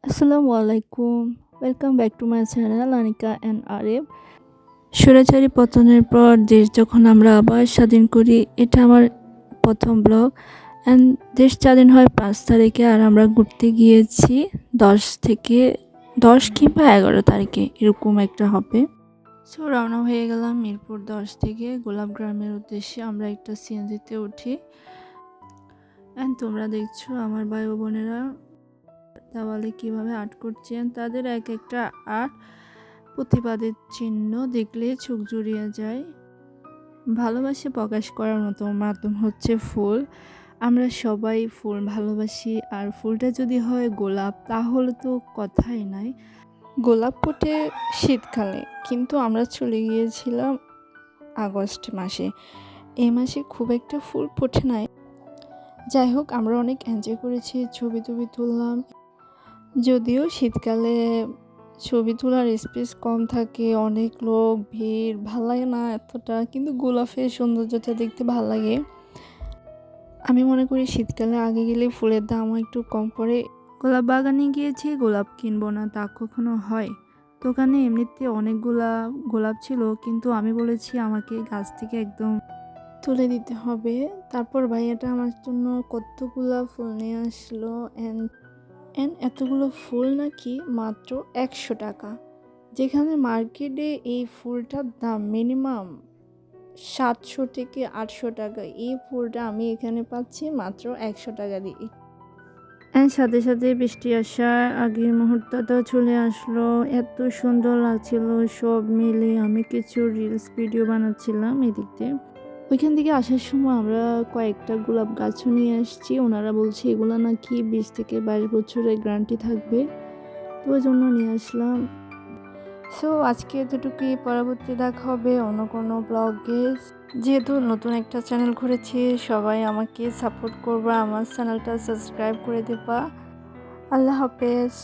আসসালামু আলাইকুম। Welcome back to my channel Anika and Areb. স্বৈরাচারী পতনের পর দেশ যখন আমরা আবার স্বাধীন করি, এটা আমার প্রথম ব্লগ। অ্যান্ড দেশ স্বাধীন হয় 5 তারিখে, আর আমরা ঘুরতে গিয়েছি 10 কিংবা 11 তারিখে, এরকম একটা হবে। সো রওনা হয়ে গেলাম মিরপুর 10 থেকে গোলাপগ্রামের উদ্দেশ্যে। আমরা একটা সিএনজিতে উঠি। অ্যান্ড তোমরা দেখছো আমার ভাই ও বোনেরা দেওয়ালে কিভাবে আর্ট করছেন। তাদের এক একটা আর্ট প্রতিবাদের চিহ্ন দেখলে চোখ জুড়িয়ে যায়। ভালোবাসা প্রকাশ করার মতো মাধ্যম হচ্ছে ফুল। আমরা সবাই ফুল ভালোবাসি, আর ফুলটা যদি হয় গোলাপ তাহলে তো কথাই নাই। গোলাপ ফোটে শীতকালে, কিন্তু আমরা চলে গিয়েছিলাম আগস্ট মাসে। এই মাসে খুব একটা ফুল ফোটে নাই। যাই হোক, আমরা অনেক এনজয় করেছি, ছবি টবি তুললাম। যদিও শীতকালে ছবি তোলার স্পেস কম থাকে, অনেক লোক, ভিড়, ভাল লাগে না এতটা, কিন্তু গোলাপের সৌন্দর্যটা দেখতে ভাল লাগে। আমি মনে করি শীতকালে আগে গেলে ফুলের দামও একটু কম পড়ে। গোলাপ বাগানে গিয়েছি, গোলাপ কিনবো না তা কখনো হয়? দোকানে এমনিতে অনেকগুলা গোলাপ ছিল, কিন্তু আমি বলেছি আমাকে গাছ থেকে একদম তুলে দিতে হবে। তারপর ভাইয়াটা আমার জন্য কতগুলা ফুল নিয়ে আসলো। অ্যান্ড এতগুলো ফুল নাকি মাত্র 100 টাকা, যেখানে মার্কেটে এই ফুলটার দাম মিনিমাম 700 থেকে 800 টাকা। এই ফুলটা আমি এখানে পাচ্ছি মাত্র 100 টাকা দিয়ে। অ্যান্ড সাথে সাথে বৃষ্টি আসার আগের মুহূর্তটা চলে আসলো। এত সুন্দর লাগছিল সব মিলে। আমি কিছু রিলস ভিডিও বানাচ্ছিলাম এদিক দিয়ে। ওইখান থেকে আসার সময় আমরা কয়েকটা গোলাপ গাছও নিয়ে আসছি। ওনারা বলছে এগুলো নাকি 20 থেকে 22 বছরের গ্যারান্টি থাকবে, তো ওই জন্য নিয়ে আসলাম। সো আজকে এতটুকুই, পরবর্তী দেখা হবে অন্য কোনো ব্লগে। যেহেতু নতুন একটা চ্যানেল খুলেছি, সবাই আমাকে সাপোর্ট করবা, আমার চ্যানেলটা সাবস্ক্রাইব করে দেবা। আল্লাহ হাফেজ।